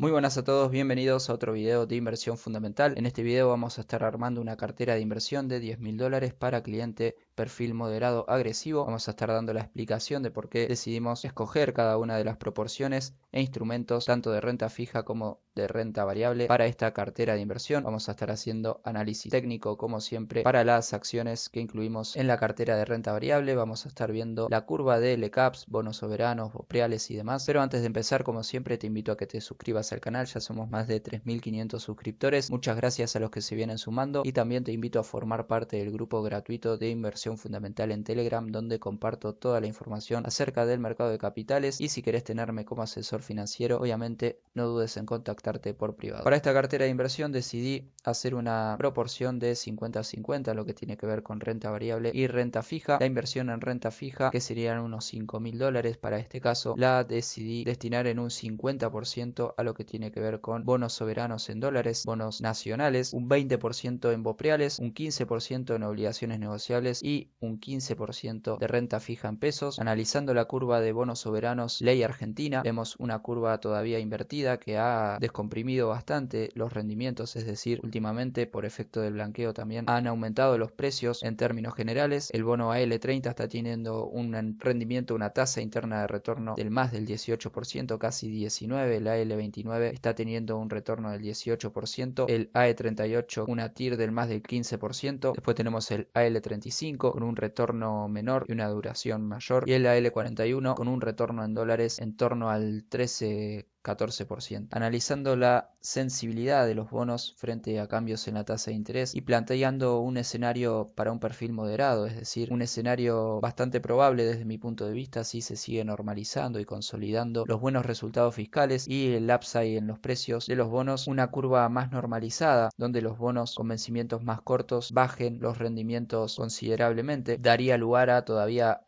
Muy buenas a todos, bienvenidos a otro video de inversión fundamental. En este video vamos a estar armando una cartera de inversión de $10.000 para cliente perfil moderado agresivo. Vamos a estar dando la explicación de por qué decidimos escoger cada una de las proporciones e instrumentos tanto de renta fija como de renta variable para esta cartera de inversión. Vamos a estar haciendo análisis técnico como siempre para las acciones que incluimos en la cartera de renta variable. Vamos a estar viendo la curva de LCAPs, bonos soberanos, bopreales y demás. Pero antes de empezar, como siempre, te invito a que te suscribas al canal. Ya somos más de 3.500 suscriptores. Muchas gracias a los que se vienen sumando y también te invito a formar parte del grupo gratuito de inversión fundamental en Telegram, donde comparto toda la información acerca del mercado de capitales. Y si querés tenerme como asesor financiero, obviamente no dudes en contactarte por privado. Para esta cartera de inversión decidí hacer una proporción de 50-50 lo que tiene que ver con renta variable y renta fija. La inversión en renta fija, que serían unos $5.000 para este caso, la decidí destinar en un 50% a lo que tiene que ver con bonos soberanos en dólares, bonos nacionales, un 20% en bopreales, un 15% en obligaciones negociables y un 15% de renta fija en pesos. Analizando la curva de bonos soberanos ley argentina, vemos una curva todavía invertida que ha descomprimido bastante los rendimientos, es decir, últimamente por efecto del blanqueo también han aumentado los precios en términos generales. El bono AL30 está teniendo un rendimiento, una tasa interna de retorno del más del 18%, casi 19%. El AL29 está teniendo un retorno del 18%. El AE38 una TIR del más del 15%. Después tenemos el AL35 con un retorno menor y una duración mayor. Y el AL41 con un retorno en dólares en torno al 14%. Analizando la sensibilidad de los bonos frente a cambios en la tasa de interés y planteando un escenario para un perfil moderado, es decir, un escenario bastante probable desde mi punto de vista si se sigue normalizando y consolidando los buenos resultados fiscales y el upside en los precios de los bonos, una curva más normalizada donde los bonos con vencimientos más cortos bajen los rendimientos considerablemente, daría lugar a todavía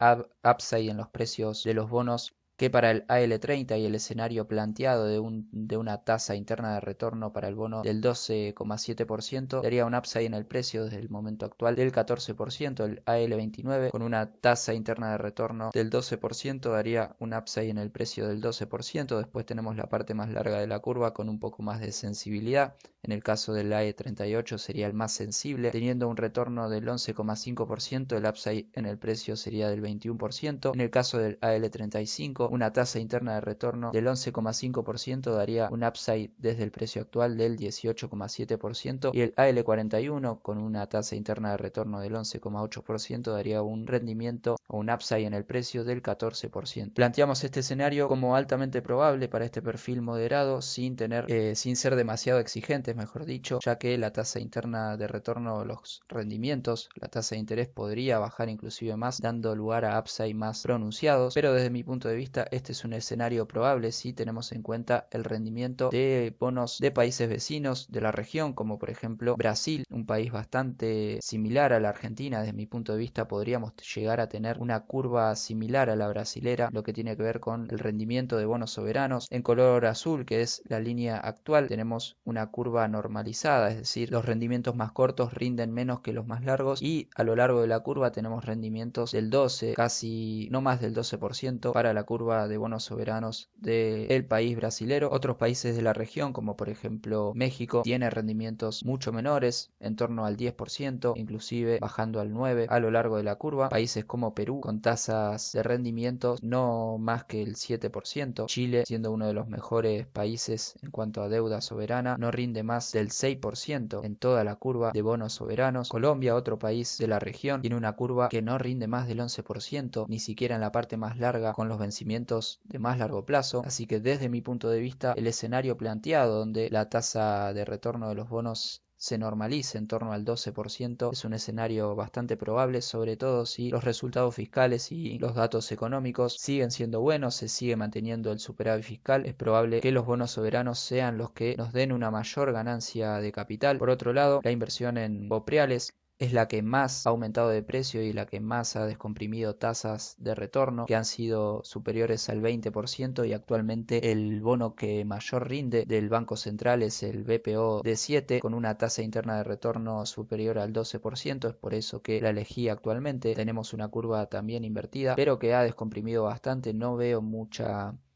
upside en los precios de los bonos que para el AL30 y el escenario planteado de una tasa interna de retorno para el bono del 12,7% daría un upside en el precio desde el momento actual del 14%. El AL29 con una tasa interna de retorno del 12% daría un upside en el precio del 12%. Después tenemos la parte más larga de la curva con un poco más de sensibilidad. En el caso del AE38 sería el más sensible, teniendo un retorno del 11,5%, el upside en el precio sería del 21%. En el caso del AL35, una tasa interna de retorno del 11,5% daría un upside desde el precio actual del 18,7%. Y el AL41 con una tasa interna de retorno del 11,8% daría un rendimiento o un upside en el precio del 14%. Planteamos este escenario como altamente probable para este perfil moderado sin ser demasiado exigentes, mejor dicho, ya que la tasa interna de retorno, los rendimientos, la tasa de interés podría bajar inclusive más, dando lugar a upside más pronunciados, pero desde mi punto de vista este es un escenario probable si tenemos en cuenta el rendimiento de bonos de países vecinos de la región, como por ejemplo Brasil, un país bastante similar a la Argentina. Desde mi punto de vista podríamos llegar a tener una curva similar a la brasilera, lo que tiene que ver con el rendimiento de bonos soberanos. En color azul, que es la línea actual, tenemos una curva normalizada, es decir, los rendimientos más cortos rinden menos que los más largos y a lo largo de la curva tenemos rendimientos del 12, casi no más del 12% para la curva de bonos soberanos del país brasilero. Otros países de la región, como por ejemplo México, tiene rendimientos mucho menores, en torno al 10%, inclusive bajando al 9% a lo largo de la curva. Países como Perú con tasas de rendimientos no más que el 7%. Chile, siendo uno de los mejores países en cuanto a deuda soberana, no rinde más del 6% en toda la curva de bonos soberanos. Colombia, otro país de la región, tiene una curva que no rinde más del 11%, ni siquiera en la parte más larga con los vencimientos de más largo plazo. Así que desde mi punto de vista, el escenario planteado donde la tasa de retorno de los bonos se normalice en torno al 12% es un escenario bastante probable, sobre todo si los resultados fiscales y los datos económicos siguen siendo buenos, se sigue manteniendo el superávit fiscal. Es probable que los bonos soberanos sean los que nos den una mayor ganancia de capital. Por otro lado, la inversión en bopreales es la que más ha aumentado de precio y la que más ha descomprimido tasas de retorno, que han sido superiores al 20%, y actualmente el bono que mayor rinde del Banco Central es el BPO D7 con una tasa interna de retorno superior al 12%. Es por eso que la elegí actualmente. Tenemos una curva también invertida, pero que ha descomprimido bastante. No veo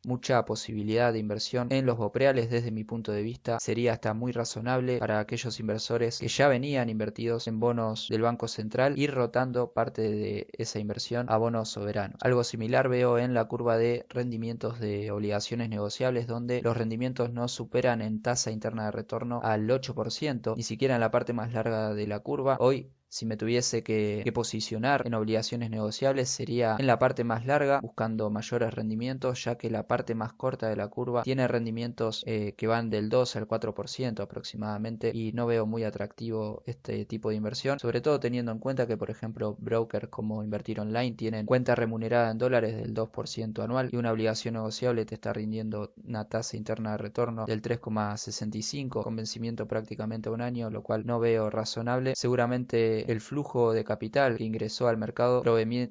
mucha posibilidad de inversión en los bopreales. Desde mi punto de vista sería hasta muy razonable para aquellos inversores que ya venían invertidos en bonos del Banco Central ir rotando parte de esa inversión a bonos soberanos. Algo similar veo en la curva de rendimientos de obligaciones negociables, donde los rendimientos no superan en tasa interna de retorno al 8%, ni siquiera en la parte más larga de la curva. Hoy, si me tuviese que posicionar en obligaciones negociables, sería en la parte más larga, buscando mayores rendimientos, ya que la parte más corta de la curva tiene rendimientos que van del 2 al 4% aproximadamente, y no veo muy atractivo este tipo de inversión, sobre todo teniendo en cuenta que, por ejemplo, brokers como Invertir Online tienen cuenta remunerada en dólares del 2% anual, y una obligación negociable te está rindiendo una tasa interna de retorno del 3,65 con vencimiento prácticamente a un año, lo cual no veo razonable. Seguramente el flujo de capital que ingresó al mercado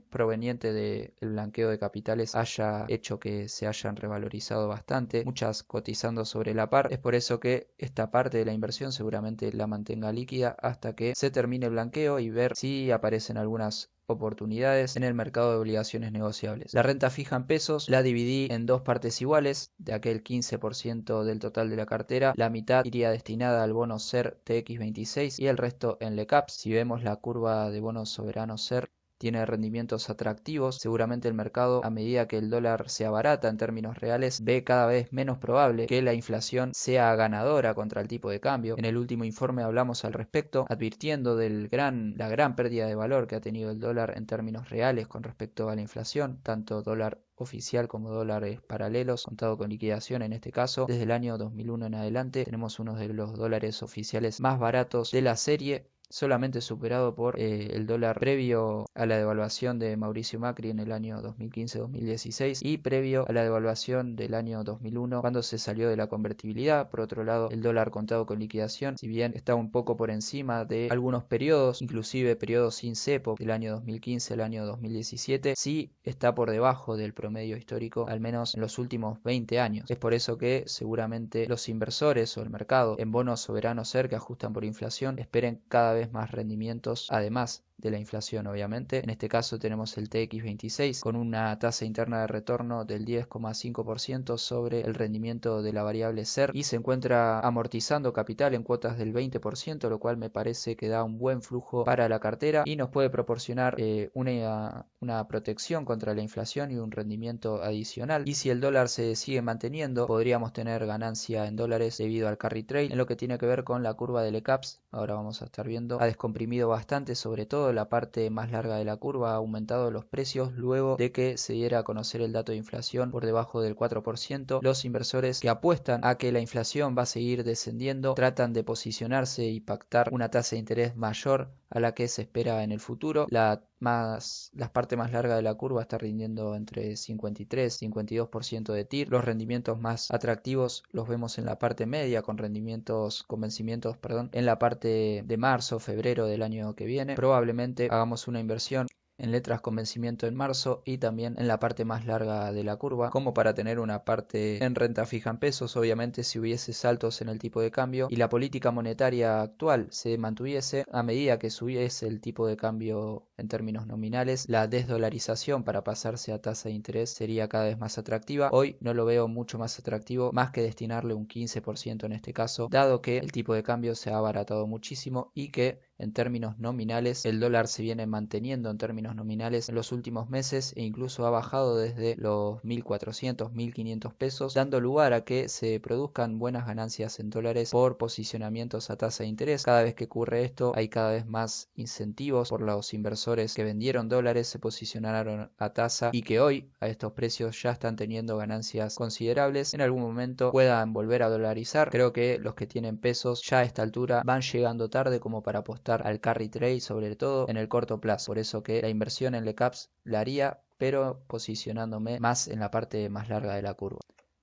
proveniente del blanqueo de capitales haya hecho que se hayan revalorizado bastante, muchas cotizando sobre la par. Es por eso que esta parte de la inversión seguramente la mantenga líquida hasta que se termine el blanqueo y ver si aparecen algunas oportunidades en el mercado de obligaciones negociables. La renta fija en pesos la dividí en dos partes iguales. De aquel 15% del total de la cartera, la mitad iría destinada al bono SER TX26 y el resto en LECAPS. Si vemos la curva de bonos soberanos SER, tiene rendimientos atractivos. Seguramente el mercado, a medida que el dólar se abarata en términos reales, ve cada vez menos probable que la inflación sea ganadora contra el tipo de cambio. En el último informe hablamos al respecto, advirtiendo de la gran pérdida de valor que ha tenido el dólar en términos reales con respecto a la inflación, tanto dólar oficial como dólares paralelos, contado con liquidación en este caso. Desde el año 2001 en adelante tenemos uno de los dólares oficiales más baratos de la serie, solamente superado por el dólar previo a la devaluación de Mauricio Macri en el año 2015-2016 y previo a la devaluación del año 2001 cuando se salió de la convertibilidad. Por otro lado, el dólar contado con liquidación, si bien está un poco por encima de algunos periodos, inclusive periodos sin cepo del año 2015 al año 2017, sí está por debajo del promedio histórico, al menos en los últimos 20 años. Es por eso que seguramente los inversores o el mercado en bonos soberanos SER que ajustan por inflación esperen cada vez más rendimientos, además de la inflación obviamente. En este caso tenemos el TX26 con una tasa interna de retorno del 10,5% sobre el rendimiento de la variable SER y se encuentra amortizando capital en cuotas del 20%, lo cual me parece que da un buen flujo para la cartera y nos puede proporcionar una protección contra la inflación y un rendimiento adicional. Y si el dólar se sigue manteniendo, podríamos tener ganancia en dólares debido al carry trade. En lo que tiene que ver con la curva de LECAPS, ahora vamos a estar viendo, ha descomprimido bastante, sobre todo la parte más larga de la curva, ha aumentado los precios luego de que se diera a conocer el dato de inflación por debajo del 4%. Los inversores que apuestan a que la inflación va a seguir descendiendo tratan de posicionarse y pactar una tasa de interés mayor a la que se espera en el futuro. La parte más larga de la curva está rindiendo entre 53 y 52% de TIR. Los rendimientos más atractivos los vemos en la parte media con vencimientos en la parte de marzo, febrero del año que viene. Probablemente hagamos una inversión en letras con vencimiento en marzo y también en la parte más larga de la curva, como para tener una parte en renta fija en pesos. Obviamente, si hubiese saltos en el tipo de cambio y la política monetaria actual se mantuviese, a medida que subiese el tipo de cambio en términos nominales, la desdolarización para pasarse a tasa de interés sería cada vez más atractiva. Hoy no lo veo mucho más atractivo, más que destinarle un 15% en este caso, dado que el tipo de cambio se ha abaratado muchísimo y que en términos nominales el dólar se viene manteniendo en términos nominales en los últimos meses e incluso ha bajado desde los 1.400, 1.500 pesos, dando lugar a que se produzcan buenas ganancias en dólares por posicionamientos a tasa de interés. Cada vez que ocurre esto hay cada vez más incentivos por los inversores que vendieron dólares, se posicionaron a tasa y que hoy a estos precios ya están teniendo ganancias considerables. En algún momento puedan volver a dolarizar. Creo que los que tienen pesos ya a esta altura van llegando tarde como para apostar al carry trade, sobre todo en el corto plazo. Por eso que la inversión en LECAPS la haría, pero posicionándome más en la parte más larga de la curva.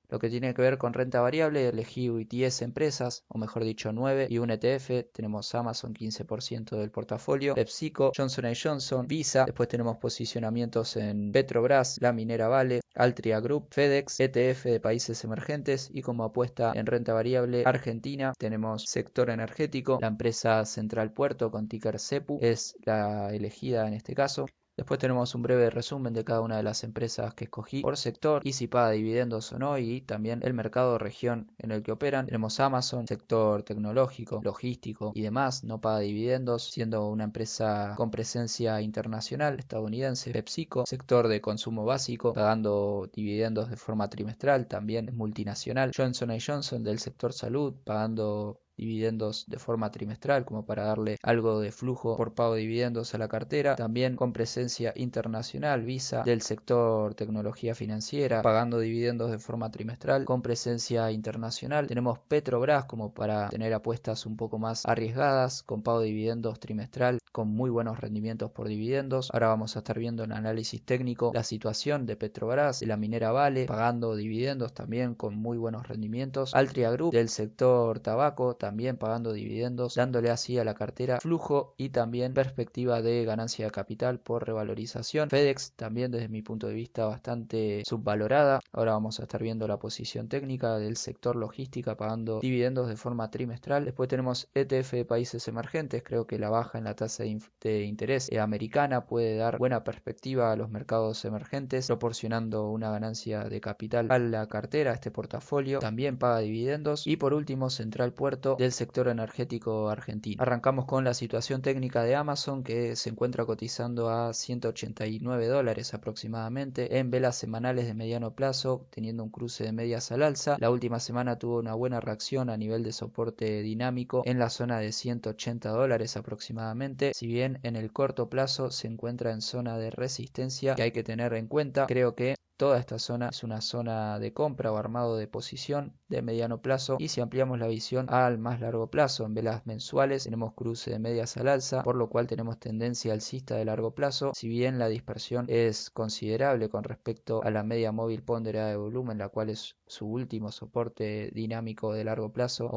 Lo que tiene que ver con renta variable, elegí 10 empresas, o mejor dicho 9, y un ETF. Tenemos Amazon, 15% del portafolio, PepsiCo, Johnson & Johnson, Visa. Después tenemos posicionamientos en Petrobras, La Minera Vale, Altria Group, FedEx, ETF de países emergentes, y como apuesta en renta variable Argentina tenemos sector energético, la empresa Central Puerto con ticker CEPU es la elegida en este caso. Después tenemos un breve resumen de cada una de las empresas que escogí por sector y si paga dividendos o no, y también el mercado o región en el que operan. Tenemos Amazon, sector tecnológico, logístico y demás, no paga dividendos, siendo una empresa con presencia internacional estadounidense. PepsiCo, sector de consumo básico, pagando dividendos de forma trimestral, también es multinacional. Johnson Johnson del sector salud, pagando dividendos de forma trimestral como para darle algo de flujo por pago de dividendos a la cartera. También con presencia internacional, Visa del sector tecnología financiera, pagando dividendos de forma trimestral con presencia internacional. Tenemos Petrobras como para tener apuestas un poco más arriesgadas con pago de dividendos trimestral con muy buenos rendimientos por dividendos. Ahora vamos a estar viendo en análisis técnico la situación de Petrobras, de la minera Vale, pagando dividendos también con muy buenos rendimientos. Altria Group del sector tabaco, también pagando dividendos, dándole así a la cartera flujo y también perspectiva de ganancia de capital por revalorización. FedEx también desde mi punto de vista bastante subvalorada. Ahora vamos a estar viendo la posición técnica del sector logística pagando dividendos de forma trimestral. Después tenemos ETF de países emergentes. Creo que la baja en la tasa de interés americana puede dar buena perspectiva a los mercados emergentes, proporcionando una ganancia de capital a la cartera. Este portafolio también paga dividendos. Y por último, Central Puerto del sector energético argentino. Arrancamos con la situación técnica de Amazon, que se encuentra cotizando a $189 aproximadamente en velas semanales de mediano plazo, teniendo un cruce de medias al alza. La última semana tuvo una buena reacción a nivel de soporte dinámico en la zona de $180 aproximadamente, si bien en el corto plazo se encuentra en zona de resistencia que hay que tener en cuenta. Creo que toda esta zona es una zona de compra o armado de posición de mediano plazo, y si ampliamos la visión al más largo plazo en velas mensuales tenemos cruce de medias al alza, por lo cual tenemos tendencia alcista de largo plazo. Si bien la dispersión es considerable con respecto a la media móvil ponderada de volumen, la cual es su último soporte dinámico de largo plazo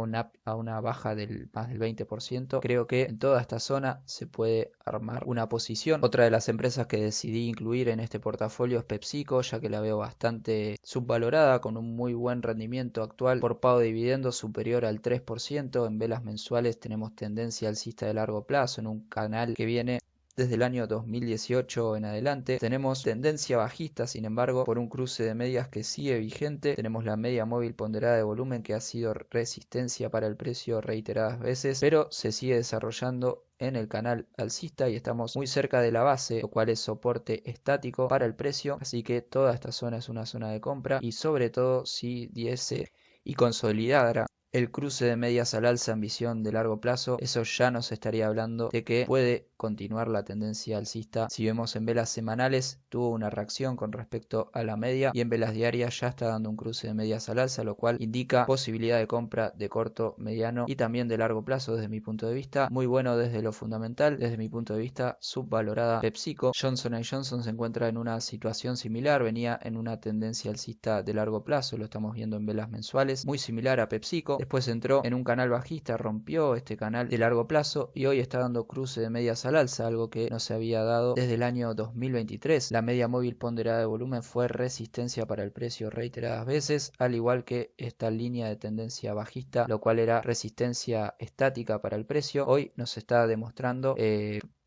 a una baja del más del 20%, creo que en toda esta zona se puede armar una posición. Otra de las empresas que decidí incluir en este portafolio es PepsiCo, ya que la veo bastante subvalorada, con un muy buen rendimiento actual por pago de dividendos superior al 3%. En velas mensuales tenemos tendencia alcista de largo plazo en un canal que viene desde el año 2018 en adelante. Tenemos tendencia bajista, sin embargo, por un cruce de medias que sigue vigente. Tenemos la media móvil ponderada de volumen, que ha sido resistencia para el precio reiteradas veces, pero se sigue desarrollando en el canal alcista y estamos muy cerca de la base, lo cual es soporte estático para el precio. Así que toda esta zona es una zona de compra, y sobre todo si diese y consolidara el cruce de medias al alza en visión de largo plazo, eso ya nos estaría hablando de que puede continuar la tendencia alcista. Si vemos en velas semanales, tuvo una reacción con respecto a la media, y en velas diarias ya está dando un cruce de medias al alza, lo cual indica posibilidad de compra de corto, mediano y también de largo plazo desde mi punto de vista. Muy bueno desde lo fundamental, desde mi punto de vista subvalorada PepsiCo. Johnson Johnson se encuentra en una situación similar, venía en una tendencia alcista de largo plazo, lo estamos viendo en velas mensuales, muy similar a PepsiCo. Después entró en un canal bajista, rompió este canal de largo plazo y hoy está dando cruce de medias al alza, algo que no se había dado desde el año 2023. La media móvil ponderada de volumen fue resistencia para el precio reiteradas veces, al igual que esta línea de tendencia bajista, lo cual era resistencia estática para el precio. Hoy nos está demostrando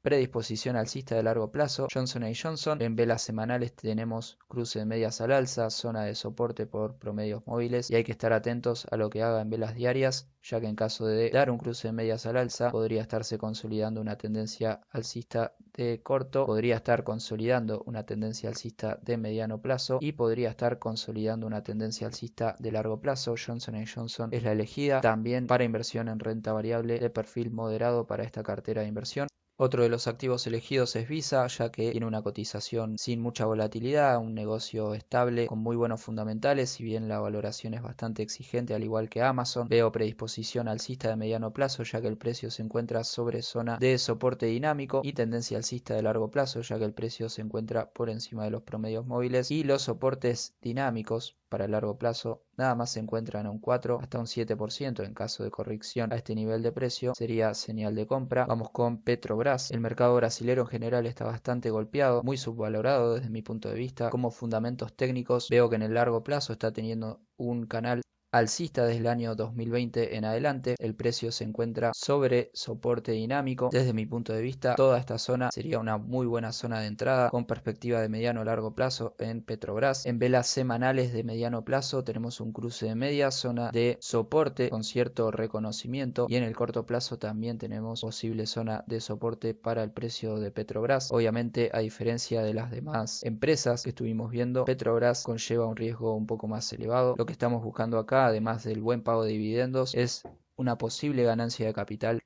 predisposición alcista de largo plazo. Johnson Johnson en velas semanales tenemos cruce de medias al alza, zona de soporte por promedios móviles, y hay que estar atentos a lo que haga en velas diarias, ya que en caso de dar un cruce de medias al alza podría estarse consolidando una tendencia alcista de corto, podría estar consolidando una tendencia alcista de mediano plazo y podría estar consolidando una tendencia alcista de largo plazo. Johnson Johnson es la elegida también para inversión en renta variable de perfil moderado para esta cartera de inversión. Otro de los activos elegidos es Visa, ya que tiene una cotización sin mucha volatilidad, un negocio estable con muy buenos fundamentales. Si bien la valoración es bastante exigente, al igual que Amazon, veo predisposición alcista de mediano plazo, ya que el precio se encuentra sobre zona de soporte dinámico, y tendencia alcista de largo plazo, ya que el precio se encuentra por encima de los promedios móviles, y los soportes dinámicos para el largo plazo nada más se encuentran a un 4 hasta un 7%. En caso de corrección a este nivel de precio sería señal de compra. Vamos con Petrobras. El mercado brasilero en general está bastante golpeado, muy subvalorado desde mi punto de vista. Como fundamentos técnicos veo que en el largo plazo está teniendo un canal alcista desde el año 2020 en adelante. El precio se encuentra sobre soporte dinámico. Desde mi punto de vista, toda esta zona sería una muy buena zona de entrada con perspectiva de mediano a largo plazo en Petrobras. En velas semanales de mediano plazo tenemos un cruce de media, zona de soporte con cierto reconocimiento, y en el corto plazo también tenemos posible zona de soporte para el precio de Petrobras. Obviamente, a diferencia de las demás empresas que estuvimos viendo, Petrobras conlleva un riesgo un poco más elevado. Lo que estamos buscando acá, además del buen pago de dividendos, es una posible ganancia de capital,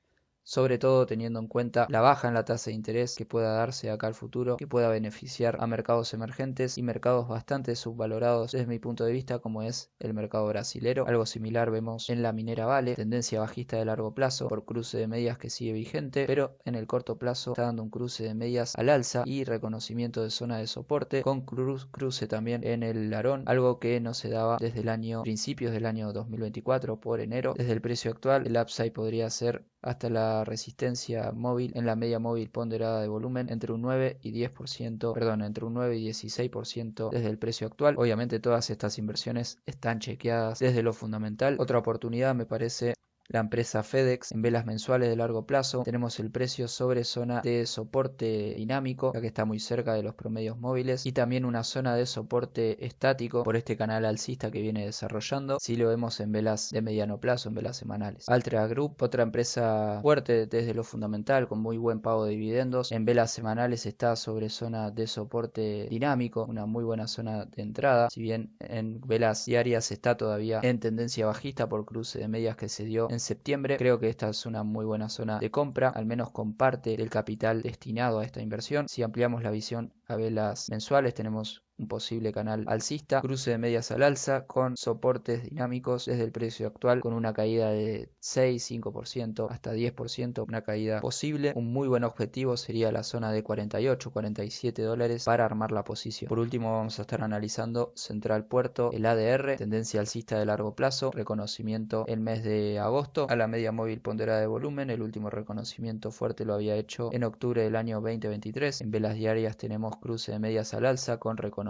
sobre todo teniendo en cuenta la baja en la tasa de interés que pueda darse acá al futuro, que pueda beneficiar a mercados emergentes y mercados bastante subvalorados desde mi punto de vista, como es el mercado brasilero. Algo similar vemos en la minera Vale, tendencia bajista de largo plazo por cruce de medias que sigue vigente, pero en el corto plazo está dando un cruce de medias al alza y reconocimiento de zona de soporte con cruce también en el larón, algo que no se daba desde principios del año 2024 por enero. Desde el precio actual, el upside podría ser hasta la resistencia móvil en la media móvil ponderada de volumen entre un 9 y 10%, entre un 9 y 16% desde el precio actual. Obviamente todas estas inversiones están chequeadas desde lo fundamental. Otra oportunidad me parece la empresa FedEx. En velas mensuales de largo plazo tenemos el precio sobre zona de soporte dinámico, ya que está muy cerca de los promedios móviles, y también una zona de soporte estático por este canal alcista que viene desarrollando, si lo vemos en velas de mediano plazo, en velas semanales. Altria Group, otra empresa fuerte desde lo fundamental con muy buen pago de dividendos, en velas semanales está sobre zona de soporte dinámico, una muy buena zona de entrada, si bien en velas diarias está todavía en tendencia bajista por cruce de medias que se dio en septiembre. Creo que esta es una muy buena zona de compra, al menos con parte del capital destinado a esta inversión. Si ampliamos la visión a velas mensuales, tenemos un posible canal alcista, cruce de medias al alza con soportes dinámicos desde el precio actual, con una caída de 6, 5% hasta 10%, una caída posible. Un muy buen objetivo sería la zona de 48, 47 dólares para armar la posición. Por último, vamos a estar analizando Central Puerto, el ADR, tendencia alcista de largo plazo, reconocimiento el mes de agosto a la media móvil ponderada de volumen. El último reconocimiento fuerte lo había hecho en octubre del año 2023. En velas diarias tenemos cruce de medias al alza con reconocimiento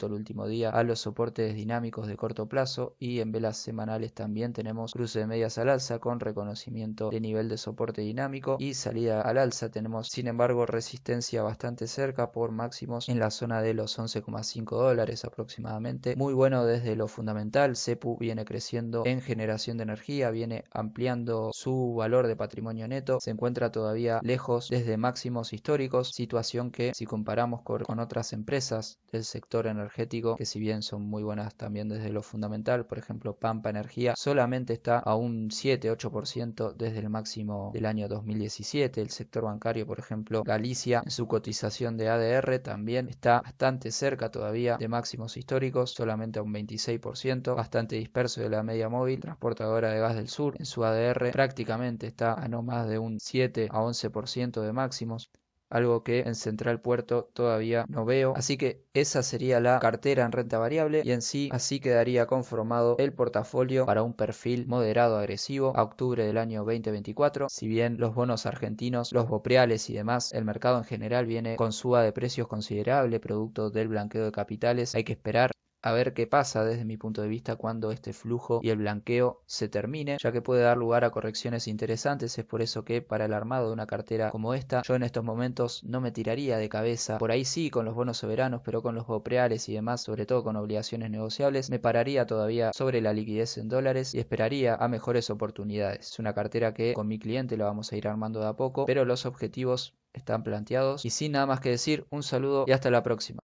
el último día a los soportes dinámicos de corto plazo, y en velas semanales también tenemos cruce de medias al alza con reconocimiento de nivel de soporte dinámico y salida al alza. Tenemos sin embargo resistencia bastante cerca por máximos en la zona de los 11,5 dólares aproximadamente. Muy bueno desde lo fundamental. CEPU viene creciendo en generación de energía, viene ampliando su valor de patrimonio neto, se encuentra todavía lejos desde máximos históricos, situación que si comparamos con otras empresas del sector energético, que si bien son muy buenas también desde lo fundamental, por ejemplo Pampa Energía solamente está a un 7-8% desde el máximo del año 2017. El sector bancario, por ejemplo Galicia, en su cotización de ADR también está bastante cerca todavía de máximos históricos, solamente a un 26%, bastante disperso de la media móvil. Transportadora de Gas del Sur, en su ADR prácticamente está a no más de un 7-11% de máximos, algo que en Central Puerto todavía no veo. Así que esa sería la cartera en renta variable, y en sí así quedaría conformado el portafolio para un perfil moderado agresivo a octubre del año 2024. Si bien los bonos argentinos, los bopreales y demás, el mercado en general viene con suba de precios considerable producto del blanqueo de capitales, hay que esperar a ver qué pasa desde mi punto de vista cuando este flujo y el blanqueo se termine, ya que puede dar lugar a correcciones interesantes. Es por eso que para el armado de una cartera como esta, yo en estos momentos no me tiraría de cabeza, por ahí sí con los bonos soberanos, pero con los bopreales y demás, sobre todo con obligaciones negociables, me pararía todavía sobre la liquidez en dólares y esperaría a mejores oportunidades. Es una cartera que con mi cliente la vamos a ir armando de a poco, pero los objetivos están planteados. Y sin nada más que decir, un saludo y hasta la próxima.